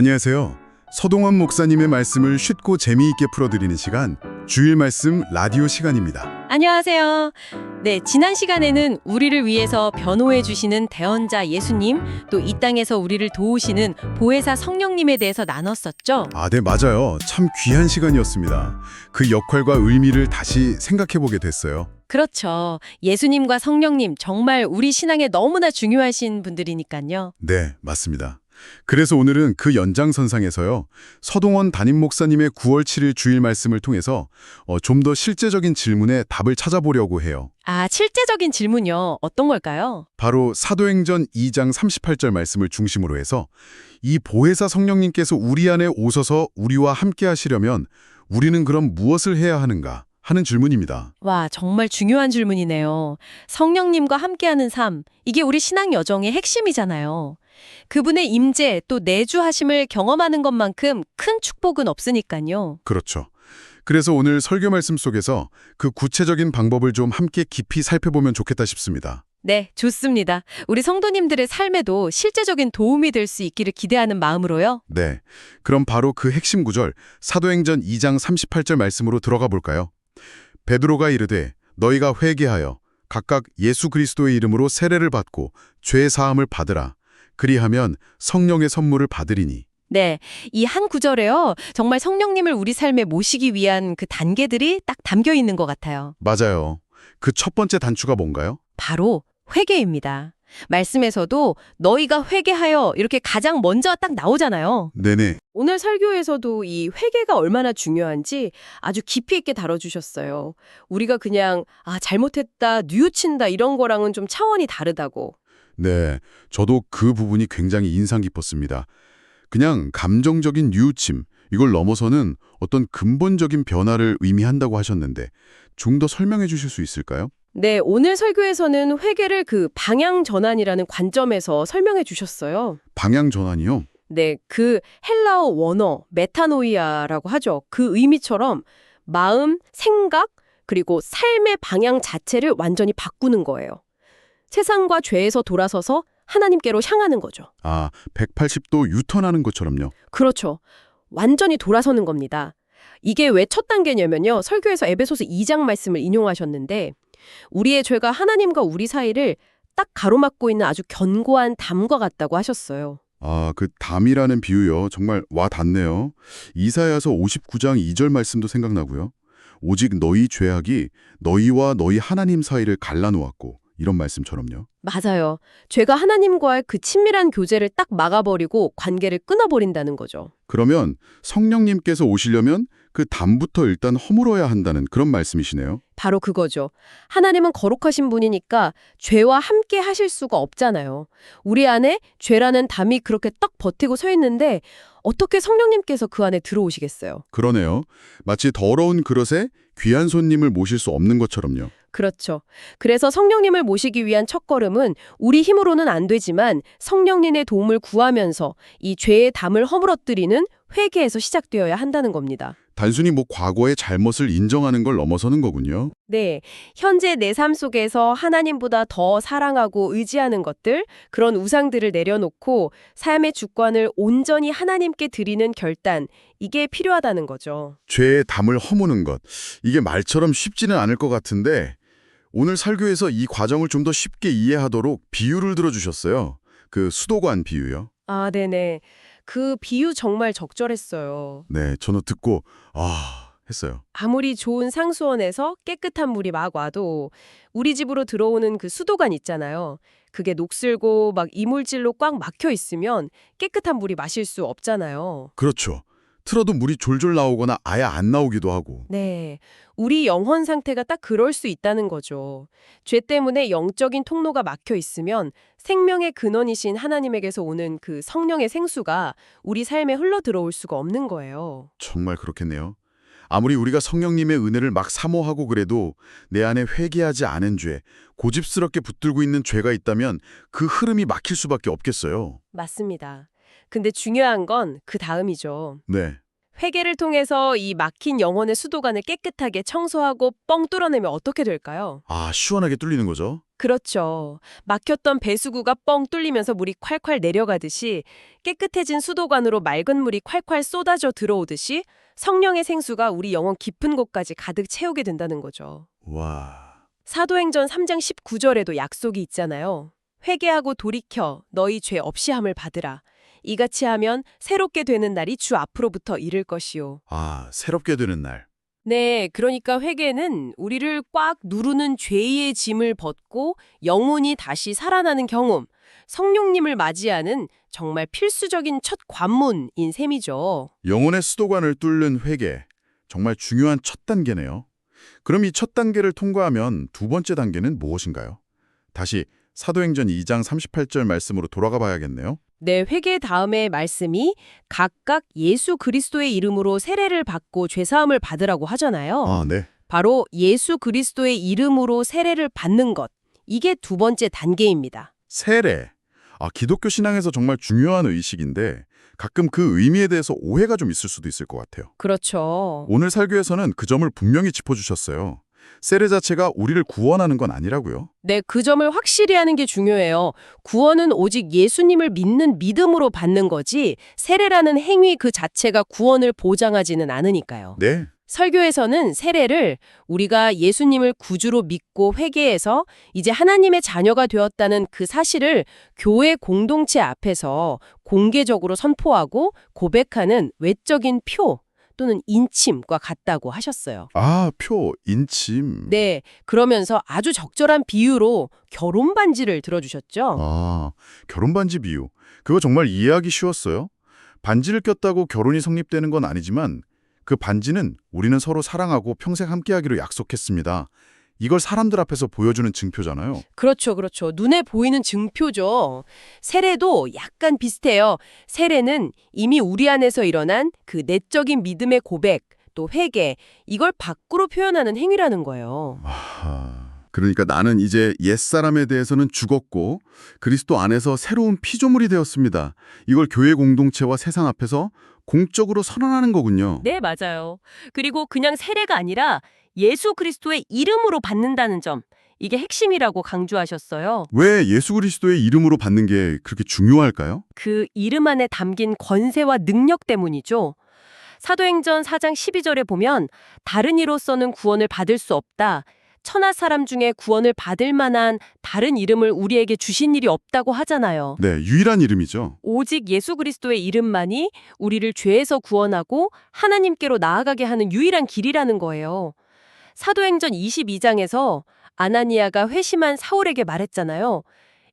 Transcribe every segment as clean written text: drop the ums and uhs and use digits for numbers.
안녕하세요. 서동원 목사님의 말씀을 쉽고 재미있게 풀어드리는 시간, 주일 말씀 라디오 시간입니다. 안녕하세요. 네, 지난 시간에는 우리를 위해서 변호해 주시는 대언자 예수님, 또 이 땅에서 우리를 도우시는 보혜사 성령님에 대해서 나눴었죠. 네, 맞아요. 참 귀한 시간이었습니다. 그 역할과 의미를 다시 생각해보게 됐어요. 그렇죠. 예수님과 성령님 정말 우리 신앙에 너무나 중요하신 분들이니까요. 네, 맞습니다. 그래서 오늘은 그 연장선상에서요, 서동원 담임 목사님의 9월 7일 주일 말씀을 통해서 좀 더 실제적인 질문에 답을 찾아보려고 해요. 실제적인 질문요. 어떤 걸까요? 바로 사도행전 2장 38절 말씀을 중심으로 해서 이 보혜사 성령님께서 우리 안에 오셔서 우리와 함께 하시려면 우리는 그럼 무엇을 해야 하는가 하는 질문입니다. 와, 정말 중요한 질문이네요. 성령님과 함께하는 삶, 이게 우리 신앙 여정의 핵심이잖아요. 그분의 임재 또 내주하심을 경험하는 것만큼 큰 축복은 없으니까요. 그렇죠. 그래서 오늘 설교 말씀 속에서 그 구체적인 방법을 좀 함께 깊이 살펴보면 좋겠다 싶습니다. 네, 좋습니다. 우리 성도님들의 삶에도 실제적인 도움이 될 수 있기를 기대하는 마음으로요. 네, 그럼 바로 그 핵심 구절 사도행전 2장 38절 말씀으로 들어가 볼까요? 베드로가 이르되 너희가 회개하여 각각 예수 그리스도의 이름으로 세례를 받고 죄 사함을 받으라. 그리하면 성령의 선물을 받으리니. 네, 이 한 구절에요. 정말 성령님을 우리 삶에 모시기 위한 그 단계들이 딱 담겨 있는 것 같아요. 맞아요. 그 첫 번째 단추가 뭔가요? 바로 회개입니다. 말씀에서도 너희가 회개하여 이렇게 가장 먼저 딱 나오잖아요. 네네. 오늘 설교에서도 이 회개가 얼마나 중요한지 아주 깊이 있게 다뤄주셨어요. 우리가 그냥 잘못했다, 뉘우친다 이런 거랑은 좀 차원이 다르다고. 네, 저도 그 부분이 굉장히 인상 깊었습니다. 그냥 감정적인 뉘우침, 이걸 넘어서는 어떤 근본적인 변화를 의미한다고 하셨는데 좀 더 설명해 주실 수 있을까요? 네, 오늘 설교에서는 회개를 그 방향 전환이라는 관점에서 설명해 주셨어요. 방향 전환이요? 네, 그 헬라어 원어 메타노이아라고 하죠. 그 의미처럼 마음, 생각, 그리고 삶의 방향 자체를 완전히 바꾸는 거예요. 세상과 죄에서 돌아서서 하나님께로 향하는 거죠. 180도 유턴하는 것처럼요. 그렇죠. 완전히 돌아서는 겁니다. 이게 왜 첫 단계냐면요. 설교에서 에베소서 2장 말씀을 인용하셨는데 우리의 죄가 하나님과 우리 사이를 딱 가로막고 있는 아주 견고한 담과 같다고 하셨어요. 그 담이라는 비유요. 정말 와 닿네요. 이사야서 59장 2절 말씀도 생각나고요. 오직 너희 죄악이 너희와 너희 하나님 사이를 갈라놓았고 이런 말씀처럼요. 맞아요. 죄가 하나님과의 그 친밀한 교제를 딱 막아버리고 관계를 끊어버린다는 거죠. 그러면 성령님께서 오시려면 그 담부터 일단 허물어야 한다는 그런 말씀이시네요. 바로 그거죠. 하나님은 거룩하신 분이니까 죄와 함께 하실 수가 없잖아요. 우리 안에 죄라는 담이 그렇게 딱 버티고 서 있는데 어떻게 성령님께서 그 안에 들어오시겠어요? 그러네요. 마치 더러운 그릇에 귀한 손님을 모실 수 없는 것처럼요. 그렇죠. 그래서 성령님을 모시기 위한 첫걸음은 우리 힘으로는 안 되지만 성령님의 도움을 구하면서 이 죄의 담을 허물어뜨리는 회개에서 시작되어야 한다는 겁니다. 단순히 과거의 잘못을 인정하는 걸 넘어서는 거군요. 네, 현재 내 삶 속에서 하나님보다 더 사랑하고 의지하는 것들, 그런 우상들을 내려놓고 삶의 주권을 온전히 하나님께 드리는 결단, 이게 필요하다는 거죠. 죄의 담을 허무는 것. 이게 말처럼 쉽지는 않을 것 같은데 오늘 설교에서 이 과정을 좀 더 쉽게 이해하도록 비유를 들어주셨어요. 그 수도관 비유요. 네네. 그 비유 정말 적절했어요. 네, 저는 듣고 했어요. 아무리 좋은 상수원에서 깨끗한 물이 막 와도 우리 집으로 들어오는 그 수도관 있잖아요. 그게 녹슬고 막 이물질로 꽉 막혀 있으면 깨끗한 물이 마실 수 없잖아요. 그렇죠. 틀어도 물이 졸졸 나오거나 아예 안 나오기도 하고. 네, 우리 영혼 상태가 딱 그럴 수 있다는 거죠. 죄 때문에 영적인 통로가 막혀 있으면 생명의 근원이신 하나님에게서 오는 그 성령의 생수가 우리 삶에 흘러 들어올 수가 없는 거예요. 정말 그렇겠네요. 아무리 우리가 성령님의 은혜를 막 사모하고 그래도 내 안에 회개하지 않은 죄, 고집스럽게 붙들고 있는 죄가 있다면 그 흐름이 막힐 수밖에 없겠어요. 맞습니다. 근데 중요한 건 그 다음이죠. 네. 회개를 통해서 이 막힌 영혼의 수도관을 깨끗하게 청소하고 뻥 뚫어내면 어떻게 될까요? 아, 시원하게 뚫리는 거죠? 그렇죠. 막혔던 배수구가 뻥 뚫리면서 물이 콸콸 내려가듯이 깨끗해진 수도관으로 맑은 물이 콸콸 쏟아져 들어오듯이 성령의 생수가 우리 영혼 깊은 곳까지 가득 채우게 된다는 거죠. 와. 사도행전 3장 19절에도 약속이 있잖아요. 회개하고 돌이켜 너희 죄 없이 함을 받으라. 이같이 하면 새롭게 되는 날이 주 앞으로부터 이를 것이요. 아, 새롭게 되는 날. 네, 그러니까 회개는 우리를 꽉 누르는 죄의 짐을 벗고 영혼이 다시 살아나는 경험, 성령님을 맞이하는 정말 필수적인 첫 관문인 셈이죠. 영혼의 수도관을 뚫는 회개. 정말 중요한 첫 단계네요. 그럼 이 첫 단계를 통과하면 두 번째 단계는 무엇인가요? 다시 사도행전 2장 38절 말씀으로 돌아가 봐야겠네요. 네, 회개 다음의 말씀이 각각 예수 그리스도의 이름으로 세례를 받고 죄사함을 받으라고 하잖아요. 아, 네. 바로 예수 그리스도의 이름으로 세례를 받는 것. 이게 두 번째 단계입니다. 세례. 아, 기독교 신앙에서 정말 중요한 의식인데 가끔 그 의미에 대해서 오해가 좀 있을 수도 있을 것 같아요. 그렇죠. 오늘 설교에서는 그 점을 분명히 짚어주셨어요. 세례 자체가 우리를 구원하는 건 아니라고요. 네, 그 점을 확실히 하는 게 중요해요. 구원은 오직 예수님을 믿는 믿음으로 받는 거지 세례라는 행위 그 자체가 구원을 보장하지는 않으니까요. 네. 설교에서는 세례를 우리가 예수님을 구주로 믿고 회개해서 이제 하나님의 자녀가 되었다는 그 사실을 교회 공동체 앞에서 공개적으로 선포하고 고백하는 외적인 표 또는 인침과 같다고 하셨어요. 아, 표, 인침. 네, 그러면서 아주 적절한 비유로 결혼 반지를 들어주셨죠. 아, 결혼 반지 비유. 그거 정말 이해하기 쉬웠어요. 반지를 꼈다고 결혼이 성립되는 건 아니지만 그 반지는 우리는 서로 사랑하고 평생 함께하기로 약속했습니다. 이걸 사람들 앞에서 보여주는 증표잖아요. 그렇죠, 그렇죠. 눈에 보이는 증표죠. 세례도 약간 비슷해요. 세례는 이미 우리 안에서 일어난 그 내적인 믿음의 고백, 또 회개, 이걸 밖으로 표현하는 행위라는 거예요. 그러니까 나는 이제 옛사람에 대해서는 죽었고 그리스도 안에서 새로운 피조물이 되었습니다. 이걸 교회 공동체와 세상 앞에서 공적으로 선언하는 거군요. 네, 맞아요. 그리고 그냥 세례가 아니라 예수 그리스도의 이름으로 받는다는 점, 이게 핵심이라고 강조하셨어요. 왜 예수 그리스도의 이름으로 받는 게 그렇게 중요할까요? 그 이름 안에 담긴 권세와 능력 때문이죠. 사도행전 4장 12절에 보면 다른 이로서는 구원을 받을 수 없다. 천하 사람 중에 구원을 받을 만한 다른 이름을 우리에게 주신 일이 없다고 하잖아요. 네, 유일한 이름이죠. 오직 예수 그리스도의 이름만이 우리를 죄에서 구원하고 하나님께로 나아가게 하는 유일한 길이라는 거예요. 사도행전 22장에서 아나니아가 회심한 사울에게 말했잖아요.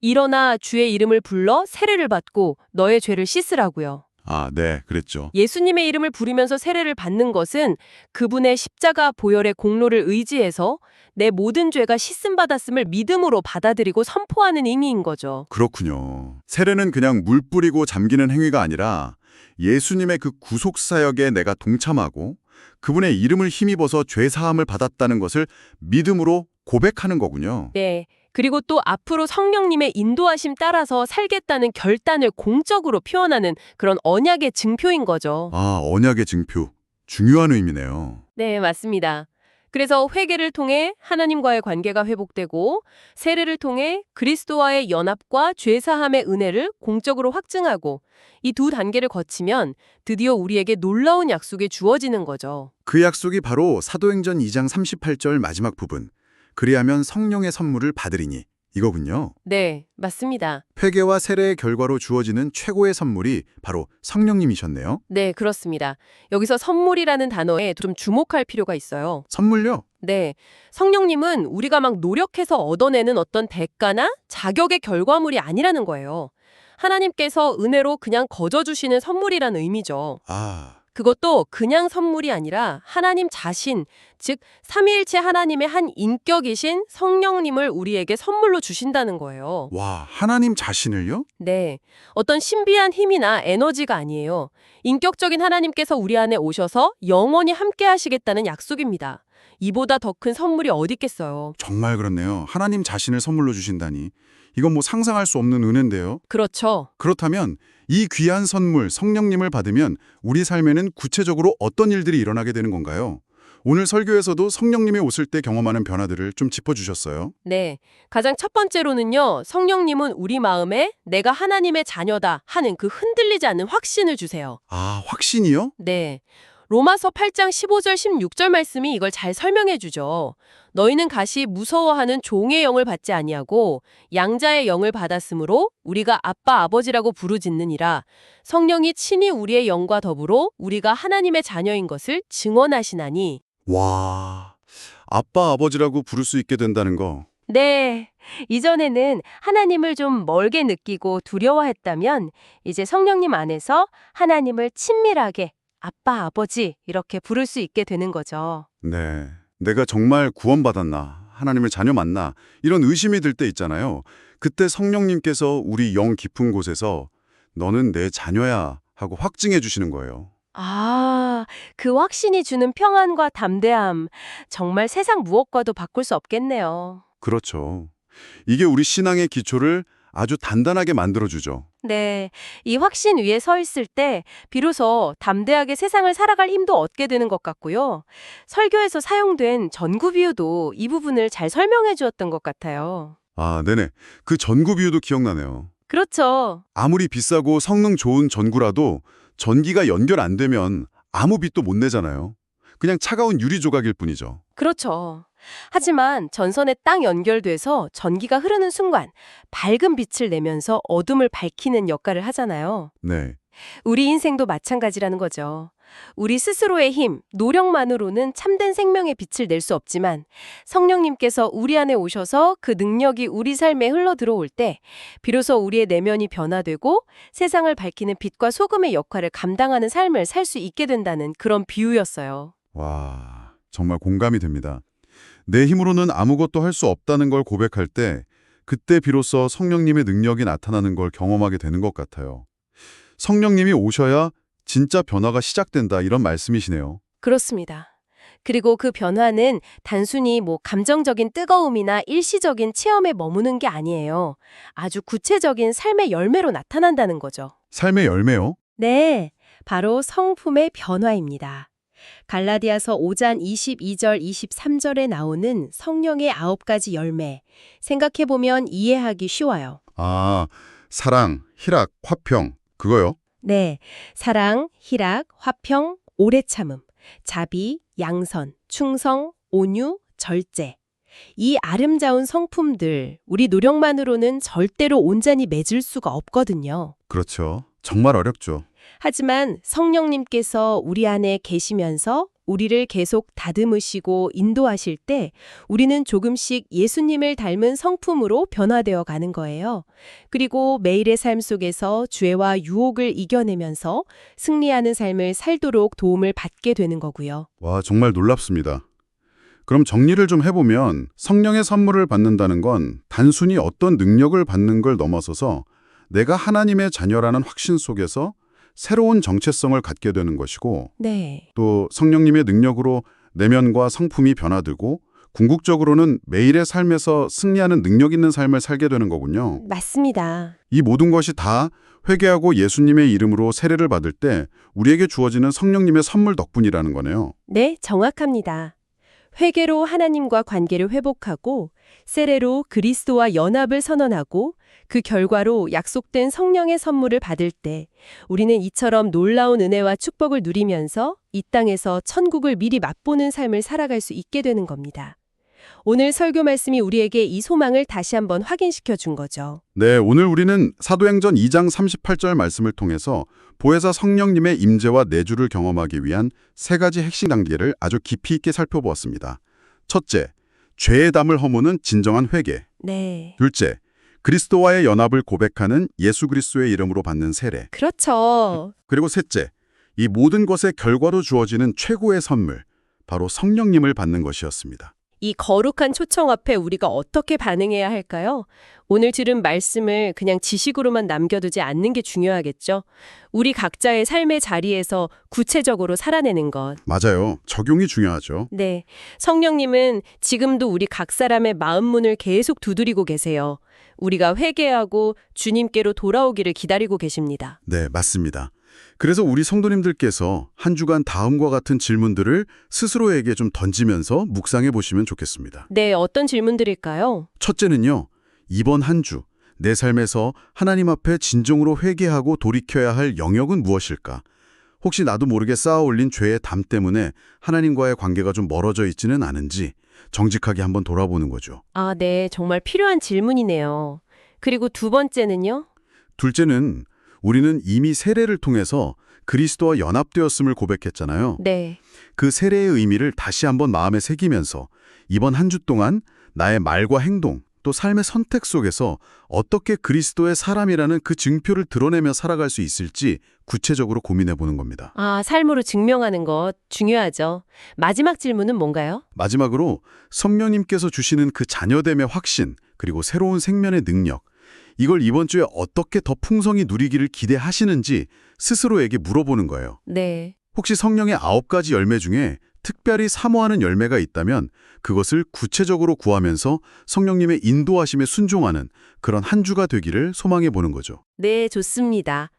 일어나 주의 이름을 불러 세례를 받고 너의 죄를 씻으라고요. 아, 네, 그랬죠. 예수님의 이름을 부르면서 세례를 받는 것은 그분의 십자가 보혈의 공로를 의지해서 내 모든 죄가 씻음받았음을 믿음으로 받아들이고 선포하는 의미인 거죠. 그렇군요. 세례는 그냥 물 뿌리고 잠기는 행위가 아니라 예수님의 그 구속사역에 내가 동참하고 그분의 이름을 힘입어서 죄사함을 받았다는 것을 믿음으로 고백하는 거군요. 네. 그리고 또 앞으로 성령님의 인도하심 따라서 살겠다는 결단을 공적으로 표현하는 그런 언약의 증표인 거죠. 아, 언약의 증표. 중요한 의미네요. 네, 맞습니다. 그래서 회개를 통해 하나님과의 관계가 회복되고 세례를 통해 그리스도와의 연합과 죄사함의 은혜를 공적으로 확증하고 이 두 단계를 거치면 드디어 우리에게 놀라운 약속이 주어지는 거죠. 그 약속이 바로 사도행전 2장 38절 마지막 부분. 그리하면 성령의 선물을 받으리니 이거군요. 네, 맞습니다. 회개와 세례의 결과로 주어지는 최고의 선물이 바로 성령님이셨네요. 네, 그렇습니다. 여기서 선물이라는 단어에 좀 주목할 필요가 있어요. 선물요? 네, 성령님은 우리가 막 노력해서 얻어내는 어떤 대가나 자격의 결과물이 아니라는 거예요. 하나님께서 은혜로 그냥 거저주시는 선물이라는 의미죠. 아, 그것도 그냥 선물이 아니라 하나님 자신, 즉 삼위일체 하나님의 한 인격이신 성령님을 우리에게 선물로 주신다는 거예요. 와, 하나님 자신을요? 네, 어떤 신비한 힘이나 에너지가 아니에요. 인격적인 하나님께서 우리 안에 오셔서 영원히 함께 하시겠다는 약속입니다. 이보다 더 큰 선물이 어디 있겠어요. 정말 그렇네요. 하나님 자신을 선물로 주신다니. 이건 뭐 상상할 수 없는 은혜인데요. 그렇죠. 그렇다면 이 귀한 선물 성령님을 받으면 우리 삶에는 구체적으로 어떤 일들이 일어나게 되는 건가요? 오늘 설교에서도 성령님이 오실 때 경험하는 변화들을 좀 짚어주셨어요. 네. 가장 첫 번째로는요, 성령님은 우리 마음에 내가 하나님의 자녀다 하는 그 흔들리지 않는 확신을 주세요. 아, 확신이요? 네. 로마서 8장 15절 16절 말씀이 이걸 잘 설명해 주죠. 너희는 가시 무서워하는 종의 영을 받지 아니하고 양자의 영을 받았으므로 우리가 아빠 아버지라고 부르짖느니라. 성령이 친히 우리의 영과 더불어 우리가 하나님의 자녀인 것을 증언하시나니. 와, 아빠 아버지라고 부를 수 있게 된다는 거. 네. 이전에는 하나님을 좀 멀게 느끼고 두려워했다면 이제 성령님 안에서 하나님을 친밀하게 아빠, 아버지 이렇게 부를 수 있게 되는 거죠. 네. 내가 정말 구원받았나? 하나님의 자녀 맞나? 이런 의심이 들 때 있잖아요. 그때 성령님께서 우리 영 깊은 곳에서 너는 내 자녀야 하고 확증해 주시는 거예요. 아, 그 확신이 주는 평안과 담대함. 정말 세상 무엇과도 바꿀 수 없겠네요. 그렇죠. 이게 우리 신앙의 기초를 아주 단단하게 만들어주죠. 네, 이 확신 위에 서 있을 때 비로소 담대하게 세상을 살아갈 힘도 얻게 되는 것 같고요. 설교에서 사용된 전구 비유도 이 부분을 잘 설명해 주었던 것 같아요. 아, 네네. 그 전구 비유도 기억나네요. 그렇죠. 아무리 비싸고 성능 좋은 전구라도 전기가 연결 안 되면 아무 빛도 못 내잖아요. 그냥 차가운 유리 조각일 뿐이죠. 그렇죠. 하지만 전선에 딱 연결돼서 전기가 흐르는 순간 밝은 빛을 내면서 어둠을 밝히는 역할을 하잖아요. 네. 우리 인생도 마찬가지라는 거죠. 우리 스스로의 힘, 노력만으로는 참된 생명의 빛을 낼 수 없지만 성령님께서 우리 안에 오셔서 그 능력이 우리 삶에 흘러 들어올 때 비로소 우리의 내면이 변화되고 세상을 밝히는 빛과 소금의 역할을 감당하는 삶을 살 수 있게 된다는 그런 비유였어요. 와, 정말 공감이 됩니다. 내 힘으로는 아무것도 할 수 없다는 걸 고백할 때 그때 비로소 성령님의 능력이 나타나는 걸 경험하게 되는 것 같아요. 성령님이 오셔야 진짜 변화가 시작된다 이런 말씀이시네요. 그렇습니다. 그리고 그 변화는 단순히 감정적인 뜨거움이나 일시적인 체험에 머무는 게 아니에요. 아주 구체적인 삶의 열매로 나타난다는 거죠. 삶의 열매요? 네, 바로 성품의 변화입니다. 갈라디아서 5장 22절 23절에 나오는 성령의 9가지 열매. 생각해보면 이해하기 쉬워요. 아, 사랑, 희락, 화평, 그거요? 네, 사랑, 희락, 화평, 오래 참음, 자비, 양선, 충성, 온유, 절제. 이 아름다운 성품들, 우리 노력만으로는 절대로 온전히 맺을 수가 없거든요. 그렇죠. 정말 어렵죠. 하지만 성령님께서 우리 안에 계시면서 우리를 계속 다듬으시고 인도하실 때 우리는 조금씩 예수님을 닮은 성품으로 변화되어 가는 거예요. 그리고 매일의 삶 속에서 죄와 유혹을 이겨내면서 승리하는 삶을 살도록 도움을 받게 되는 거고요. 와, 정말 놀랍습니다. 그럼 정리를 좀 해보면 성령의 선물을 받는다는 건 단순히 어떤 능력을 받는 걸 넘어서서 내가 하나님의 자녀라는 확신 속에서 새로운 정체성을 갖게 되는 것이고 네. 또 성령님의 능력으로 내면과 성품이 변화되고 궁극적으로는 매일의 삶에서 승리하는 능력 있는 삶을 살게 되는 거군요. 맞습니다. 이 모든 것이 다 회개하고 예수님의 이름으로 세례를 받을 때 우리에게 주어지는 성령님의 선물 덕분이라는 거네요. 네, 정확합니다. 회개로 하나님과 관계를 회복하고 세례로 그리스도와 연합을 선언하고 그 결과로 약속된 성령의 선물을 받을 때 우리는 이처럼 놀라운 은혜와 축복을 누리면서 이 땅에서 천국을 미리 맛보는 삶을 살아갈 수 있게 되는 겁니다. 오늘 설교 말씀이 우리에게 이 소망을 다시 한번 확인시켜 준 거죠. 네, 오늘 우리는 사도행전 2장 38절 말씀을 통해서 보혜사 성령님의 임재와 내주를 경험하기 위한 세 가지 핵심 단계를 아주 깊이 있게 살펴보았습니다. 첫째, 죄의 담을 허무는 진정한 회개. 네. 둘째, 그리스도와의 연합을 고백하는 예수 그리스도의 이름으로 받는 세례. 그렇죠. 그리고 셋째, 이 모든 것의 결과로 주어지는 최고의 선물, 바로 성령님을 받는 것이었습니다. 이 거룩한 초청 앞에 우리가 어떻게 반응해야 할까요? 오늘 들은 말씀을 그냥 지식으로만 남겨두지 않는 게 중요하겠죠. 우리 각자의 삶의 자리에서 구체적으로 살아내는 것. 맞아요. 적용이 중요하죠. 네. 성령님은 지금도 우리 각 사람의 마음 문을 계속 두드리고 계세요. 우리가 회개하고 주님께로 돌아오기를 기다리고 계십니다. 네, 맞습니다. 그래서 우리 성도님들께서 한 주간 다음과 같은 질문들을 스스로에게 좀 던지면서 묵상해 보시면 좋겠습니다. 네, 어떤 질문들일까요? 첫째는요, 이번 한 주, 내 삶에서 하나님 앞에 진정으로 회개하고 돌이켜야 할 영역은 무엇일까? 혹시 나도 모르게 쌓아올린 죄의 담 때문에 하나님과의 관계가 좀 멀어져 있지는 않은지 정직하게 한번 돌아보는 거죠. 아, 네, 정말 필요한 질문이네요. 그리고 두 번째는요? 둘째는 우리는 이미 세례를 통해서 그리스도와 연합되었음을 고백했잖아요. 네. 그 세례의 의미를 다시 한번 마음에 새기면서 이번 한 주 동안 나의 말과 행동, 또 삶의 선택 속에서 어떻게 그리스도의 사람이라는 그 증표를 드러내며 살아갈 수 있을지 구체적으로 고민해 보는 겁니다. 아, 삶으로 증명하는 것 중요하죠. 마지막 질문은 뭔가요? 마지막으로 성령님께서 주시는 그 자녀됨의 확신, 그리고 새로운 생명의 능력, 이걸 이번 주에 어떻게 더 풍성히 누리기를 기대하시는지 스스로에게 물어보는 거예요. 네. 혹시 성령의 9가지 열매 중에 특별히 사모하는 열매가 있다면 그것을 구체적으로 구하면서 성령님의 인도하심에 순종하는 그런 한 주가 되기를 소망해 보는 거죠. 네, 좋습니다.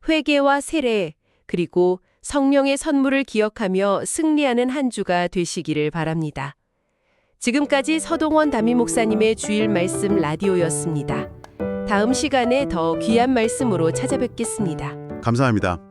회개와 세례, 그리고 성령의 선물을 기억하며 승리하는 한 주가 되시기를 바랍니다. 지금까지 서동원 담임 목사님의 주일 말씀 라디오였습니다. 다음 시간에 더 귀한 말씀으로 찾아뵙겠습니다. 감사합니다.